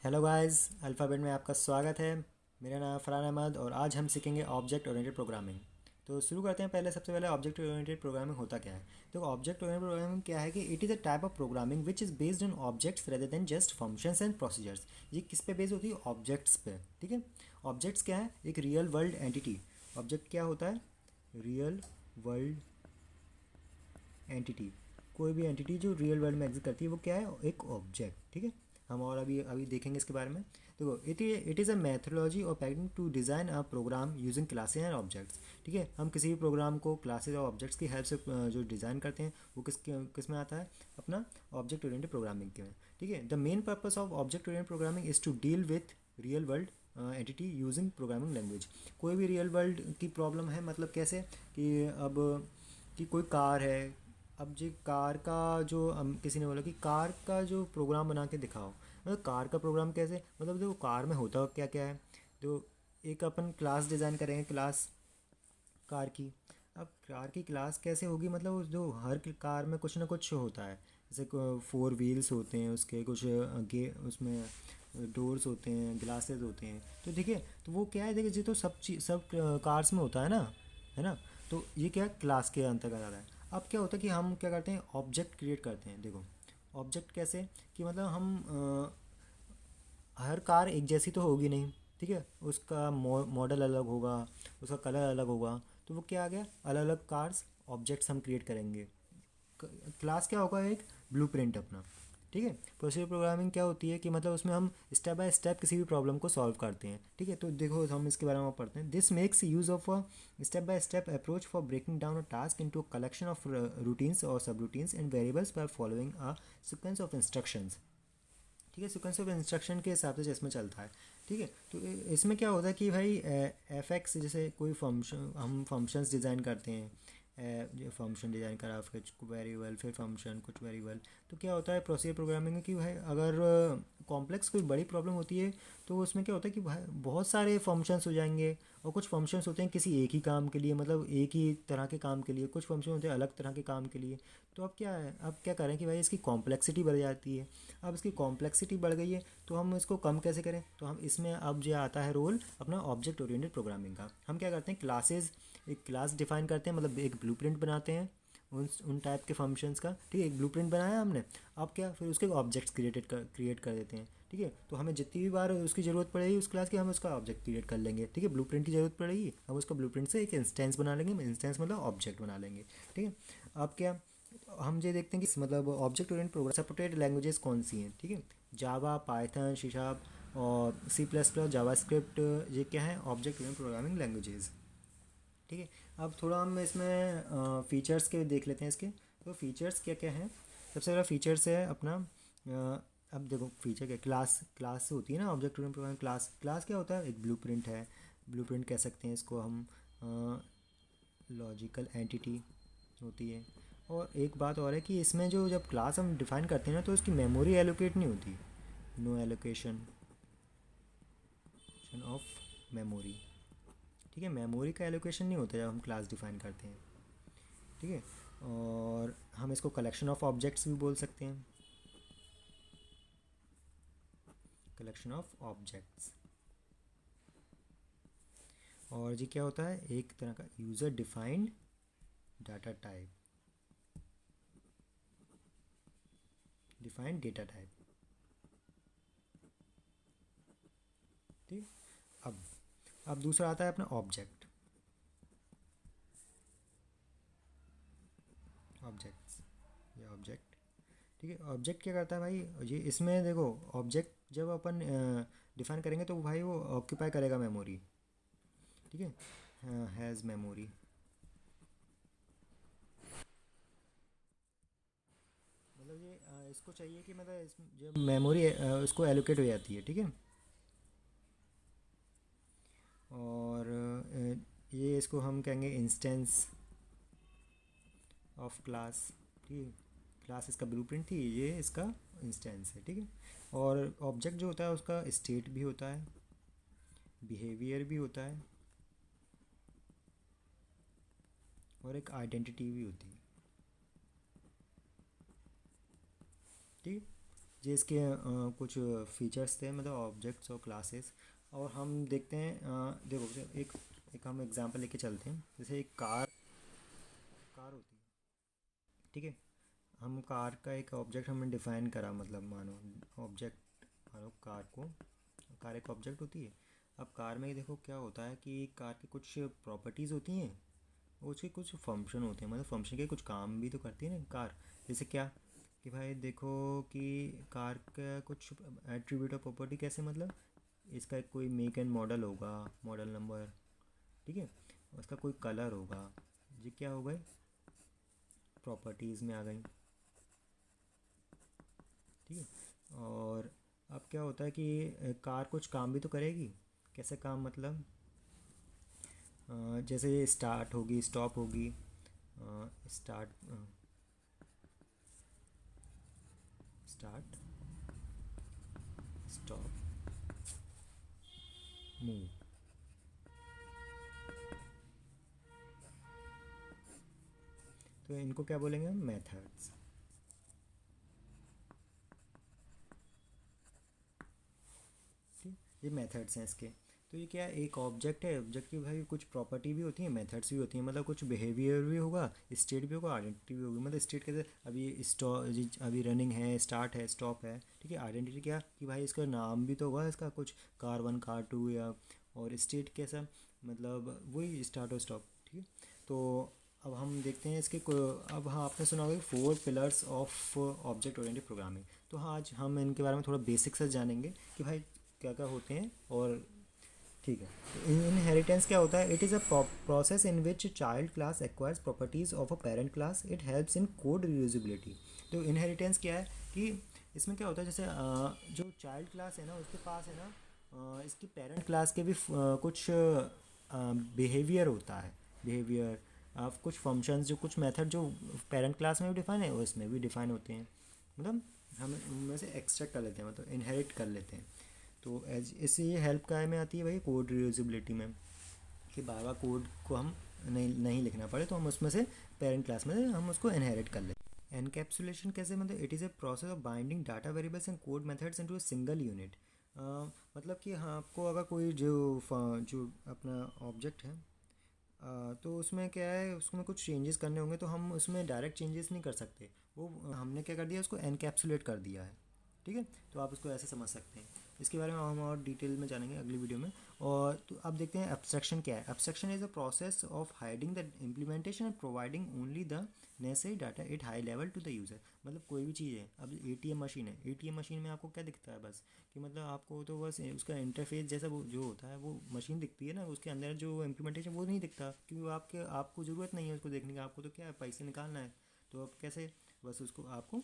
Hello guys, alphabet में आपका स्वागत है। मेरा नाम फरहान अहमद और आज हम सीखेंगे ऑब्जेक्ट ओरिएंटेड प्रोग्रामिंग। तो शुरू करते हैं। सबसे पहले ऑब्जेक्ट ओरिएंटेड प्रोग्रामिंग होता क्या है। तो ऑब्जेक्ट ओरिएंटेड प्रोग्रामिंग क्या है कि it is a type of programming which is based on objects rather than just functions and procedures. ये किस पे बेस्ड होती है? ऑब्जेक्ट्स पे। ठीक है। ऑब्जेक्ट्स क्या है? एक रियल वर्ल्ड एंटिटी। ऑब्जेक्ट क्या होता है? Real world entity. कोई भी एंटिटी जो रियल वर्ल्ड में एग्जिस्ट करती है वो क्या है? एक ऑब्जेक्ट। ठीक है। हम और अभी अभी देखेंगे इसके बारे में। देखो, इट इज़ अ मैथोलॉजी और pattern to design a program using classes and objects. ठीक है। हम किसी भी प्रोग्राम को क्लासेस और ऑब्जेक्ट्स की हेल्प से जो डिज़ाइन करते हैं वो किस में आता है? अपना ऑब्जेक्ट ओरिएंटेड प्रोग्रामिंग के में। ठीक है। The main purpose of object oriented programming is to deal with real world entity using programming language. कोई भी रियल वर्ल्ड की प्रॉब्लम है, मतलब कैसे कि अब कि कोई कार है। अब जी कार का जो किसी ने बोला कि कार का जो प्रोग्राम बना के दिखाओ, मतलब कार का प्रोग्राम कैसे, मतलब देखो कार में होता क्या क्या है। तो एक अपन क्लास डिज़ाइन करेंगे, क्लास कार की। अब कार की क्लास कैसे होगी? मतलब जो हर कार में कुछ ना कुछ होता है। जैसे फोर व्हील्स होते हैं, उसके कुछ उसमें डोर्स होते हैं, ग्लासेस होते हैं। तो देखिए, तो वो क्या है, देखिए ये तो सब चीज़ सब कार्स में होता है ना। तो ये क्या क्लास के अंतर्गत आता है। अब क्या होता है कि हम क्या करते हैं? ऑब्जेक्ट क्रिएट करते हैं। देखो, ऑब्जेक्ट कैसे कि मतलब हम हर कार एक जैसी तो होगी नहीं। ठीक है। उसका मॉडल अलग होगा, उसका कलर अलग होगा। तो वो क्या आ गया? अलग अलग कार्स ऑब्जेक्ट्स हम क्रिएट करेंगे। क्लास क्या होगा? एक ब्लूप्रिंट अपना। ठीक है। प्रोसीजर प्रोग्रामिंग क्या होती है कि मतलब उसमें हम स्टेप बाय स्टेप किसी भी प्रॉब्लम को सॉल्व करते हैं। ठीक है। तो देखो, हम इसके बारे में पढ़ते हैं। This makes use of a step by step approach for breaking down a task into a collection of routines और subroutines and variables by following a sequence of instructions. ठीक है। सीक्वेंस ऑफ इंस्ट्रक्शन के हिसाब से इसमें चलता है। ठीक है। तो इसमें क्या होता है कि भाई एफ एक्स, जैसे कोई फंक्शन, हम फंक्शंस डिज़ाइन करते हैं। जो फंक्शन डिज़ाइन करा, फिर वेरिएबल, फिर फंक्शन, कुछ वेरिएबल। तो क्या होता है प्रोसीजर प्रोग्रामिंग में कि भाई अगर कॉम्प्लेक्स कोई बड़ी प्रॉब्लम होती है तो उसमें क्या होता है कि भाई बहुत सारे फंक्शंस हो जाएंगे। और कुछ फंक्शंस होते हैं किसी एक ही काम के लिए, मतलब एक ही तरह के काम के लिए। कुछ फंक्शन होते हैं अलग तरह के काम के लिए। तो अब क्या है, अब क्या करें कि भाई इसकी कॉम्प्लेक्सिटी बढ़ जाती है। अब इसकी कॉम्प्लेक्सिटी बढ़ गई है तो हम इसको कम कैसे करें? तो हम इसमें अब जो आता है रोल अपना ऑब्जेक्ट ओरिएंटेड प्रोग्रामिंग का। हम क्या करते हैं? क्लासेस, एक क्लास डिफाइन करते हैं, मतलब एक ब्लूप्रिंट बनाते हैं उन टाइप के फंक्शंस का। ठीक है। एक ब्लूप्रिंट बनाया हमने। अब क्या, फिर उसके ऑब्जेक्ट्स क्रिएट कर देते हैं। ठीक है। तो हमें जितनी भी बार उसकी ज़रूरत पड़ेगी उस क्लास की, हम उसका ऑब्जेक्ट क्रिएट कर लेंगे। ठीक है। ब्लूप्रिंट की ज़रूरत पड़ेगी, हम उसका ब्लूप्रिंट से एक इंस्टेंस बना लेंगे। इंस्टेंस मतलब ऑब्जेक्ट बना लेंगे। ठीक है। अब क्या, हम ये देखते हैं कि मतलब object oriented program supported languages कौन सी हैं। ठीक है। जावा, पाइथन, सी शार्प और सी प्लस प्लस, जावा स्क्रिप्ट, ये क्या है? Object oriented programming languages. ठीक है। अब थोड़ा हम इसमें फ़ीचर्स के देख लेते हैं इसके। तो फ़ीचर्स क्या क्या हैं? सबसे पहला फ़ीचर्स है अपना अब देखो फ़ीचर क्या, क्लास क्लास होती है ना ऑब्जेक्ट ओरिएंटेड प्रोग्रामिंग। क्लास क्या होता है? एक ब्लूप्रिंट है। ब्लूप्रिंट कह सकते हैं इसको हम। लॉजिकल एंटिटी होती है। और एक बात और है कि इसमें जो जब क्लास हम डिफ़ाइन करते हैं ना तो उसकी मेमोरी एलोकेट नहीं होती। No allocation of memory. ठीक है। मेमोरी का एलोकेशन नहीं होता जब हम क्लास डिफ़ाइन करते हैं। ठीक है। और हम इसको कलेक्शन ऑफ ऑब्जेक्ट्स भी बोल सकते हैं। Collection of objects. और जी क्या होता है? एक तरह का user defined data type, defined data type. ठीक। अब अब दूसरा आता है अपना ऑब्जेक्ट। ऑब्जेक्ट्स, ये ऑब्जेक्ट। ठीक है। ऑब्जेक्ट क्या करता है भाई? ये इसमें देखो, ऑब्जेक्ट जब अपन डिफाइन करेंगे तो भाई वो ऑक्यूपाई करेगा मेमोरी। ठीक है। Has memory. मतलब ये इसको चाहिए कि मतलब जब मेमोरी उसको एलोकेट हो जाती है। ठीक है। और ये इसको हम कहेंगे इंस्टेंस ऑफ क्लास। ठीक है। क्लास इसका ब्लूप्रिंट थी, ये इसका इंस्टेंस है। ठीक है। और ऑब्जेक्ट जो होता है उसका स्टेट भी होता है, बिहेवियर भी होता है, और एक आइडेंटिटी भी होती है। ठीक है। ये इसके कुछ फीचर्स थे, मतलब ऑब्जेक्ट्स और क्लासेस। और हम देखते हैं, देखो एक हम एग्जांपल लेके चलते हैं। जैसे एक कार कार होती है, ठीक है। हम कार का एक ऑब्जेक्ट हमने डिफ़ाइन करा, मतलब मानो ऑब्जेक्ट, मानो कार एक ऑब्जेक्ट होती है। अब कार में देखो क्या होता है कि कार की कुछ प्रॉपर्टीज़ होती हैं, उसके कुछ फंक्शन होते हैं, मतलब फंक्शन के कुछ काम भी तो करती है ना कार। जैसे क्या कि भाई देखो कि कार का कुछ एट्रीब्यूट ऑफ प्रॉपर्टी कैसे, मतलब इसका कोई मेक एंड मॉडल होगा, मॉडल नंबर, ठीक है। उसका कोई कलर होगा, ये क्या हो गए, प्रॉपर्टीज़ में आ गई, ठीक है। और अब क्या होता है कि कार कुछ काम भी तो करेगी। कैसे काम, मतलब जैसे स्टार्ट होगी, स्टॉप होगी, स्टार्ट स्टार्ट स्टॉप मूव। तो इनको क्या बोलेंगे हम, मेथड्स, ठीक। ये मेथड्स हैं इसके। तो ये क्या है, एक ऑब्जेक्ट है, ऑब्जेक्ट की भाई कुछ प्रॉपर्टी भी होती है, मेथड्स भी होती हैं, मतलब कुछ बिहेवियर भी होगा, स्टेट भी होगा, आइडेंटिटी भी होगी। मतलब स्टेट कैसे, अभी स्टॉप, अभी रनिंग है, स्टार्ट है, स्टॉप है, ठीक है। आइडेंटिटी क्या कि भाई इसका नाम भी तो होगा इसका कुछ, कार वन, कार टू, या और स्टेट कैसा, मतलब वही स्टार्ट और स्टॉप, ठीक है। तो अब हम देखते हैं इसके अब हाँ, आपने सुना होगा 4 pillars of object oriented programming. तो हाँ, आज हम इनके बारे में थोड़ा बेसिक से जानेंगे कि भाई क्या क्या होते हैं। और ठीक है, इनहेरिटेंस क्या होता है, it is a process in which child class acquires properties of a parent class, it helps in code reusability. तो इनहेरिटेंस क्या है कि इसमें क्या होता है, जैसे जो चाइल्ड क्लास है ना, उसके पास है ना इसकी पेरेंट क्लास के भी कुछ बिहेवियर होता है, बिहेवियर, कुछ फंक्शंस, जो कुछ मेथड जो पेरेंट क्लास में भी डिफाइन है, वो इसमें भी डिफाइन होते हैं। मतलब हम उनमें से एक्सट्रैक्ट कर लेते हैं, मतलब इनहेरिट कर लेते हैं। तो एज इससे ये हेल्प काय में आती है भाई, कोड रियूजिबिलिटी में, कि बार बार कोड को हम नहीं नहीं लिखना पड़े, तो हम उसमें से पेरेंट क्लास में से हम उसको इनहेरिट कर लेते हैं। एनकैप्सुलेशन कैसे, मतलब it is a process of binding data variables and code methods into a single unit. मतलब कि हाँ, आपको अगर कोई जो अपना ऑब्जेक्ट है, तो उसमें क्या है, उसमें कुछ चेंजेस करने होंगे, तो हम उसमें डायरेक्ट चेंजेस नहीं कर सकते। वो हमने क्या कर दिया, उसको एनकैप्सुलेट कर दिया है, ठीक है। तो आप उसको ऐसे समझ सकते हैं। इसके बारे में हम और डिटेल में जानेंगे अगली वीडियो में। और तो अब देखते हैं एब्स्ट्रैक्शन क्या है। Abstraction is a process of hiding the implementation and providing only the necessary data at high level to the user. मतलब कोई भी चीज़ है, अब एटीएम मशीन है, एटीएम मशीन में आपको क्या दिखता है, बस कि मतलब आपको तो बस उसका इंटरफेस जैसा वो जो होता है, वो मशीन दिखती है ना, उसके अंदर जो इम्प्लीमेंटेशन वो नहीं दिखता, क्योंकि आपको ज़रूरत नहीं है उसको देखने की, आपको तो क्या है, पैसे निकालना है। तो अब कैसे, बस उसको आपको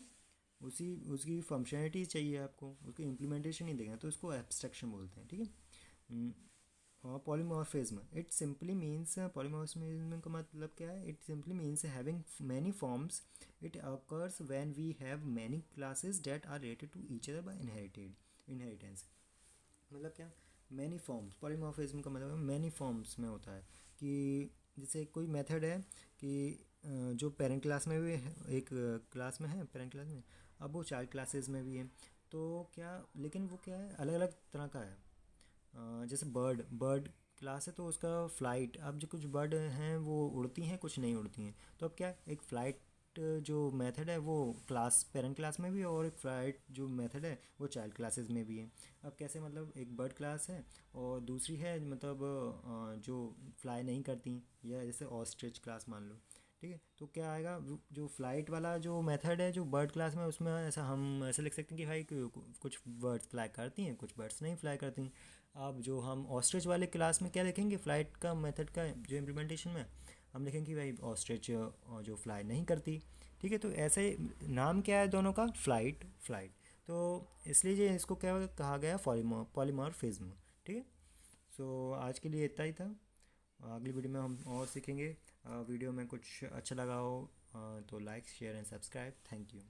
उसी उसकी फंक्शनलिटी चाहिए, आपको उसकी इम्प्लीमेंटेशन नहीं देखना, तो उसको एब्स्ट्रैक्शन बोलते हैं, ठीक है। और polymorphism, it simply means, polymorphism का मतलब क्या है, it simply means having many forms. It occurs when we have many classes that are related to each other by inheritance. मतलब क्या, मैनी फॉर्म्स, पॉलीमॉर्फिज्म का मतलब मैनी फॉर्म्स में होता है कि जैसे कोई मेथड है कि जो पेरेंट क्लास में भी है, एक क्लास में है पेरेंट क्लास में, अब वो चाइल्ड क्लासेस में भी है। तो क्या, लेकिन वो क्या है, अलग अलग तरह का है। जैसे बर्ड बर्ड क्लास है, तो उसका फ़्लाइट, अब जो कुछ बर्ड हैं वो उड़ती हैं, कुछ नहीं उड़ती हैं। तो अब क्या, एक फ़्लाइट जो मेथड है वो क्लास पेरेंट क्लास में भी है, और एक फ़्लाइट जो मेथड है वो चाइल्ड क्लासेस में भी है। अब कैसे, मतलब एक बर्ड क्लास है और दूसरी है, मतलब जो फ्लाई नहीं करती, या जैसे ऑस्ट्रिच क्लास मान लो, ठीक है। तो क्या आएगा, जो फ्लाइट वाला जो मेथड है जो बर्ड क्लास में, उसमें ऐसा हम ऐसे लिख सकते हैं कि भाई कुछ बर्ड्स फ्लाई करती हैं, कुछ बर्ड्स नहीं फ्लाई करती। अब जो हम ऑस्ट्रिच वाले क्लास में क्या लिखेंगे, फ़्लाइट का मेथड का जो इम्प्लीमेंटेशन में हम लिखेंगे कि भाई ऑस्ट्रिच जो फ्लाई नहीं करती, ठीक है। तो ऐसे नाम क्या है दोनों का, फ़्लाइट फ्लाइट। तो इसलिए ये इसको क्या कहा गया, पॉलीमॉर्फिज्म, ठीक है। सो आज के लिए इतना ही था। अगली वीडियो में हम और सीखेंगे। वीडियो में कुछ अच्छा लगा हो तो like share and subscribe. Thank you.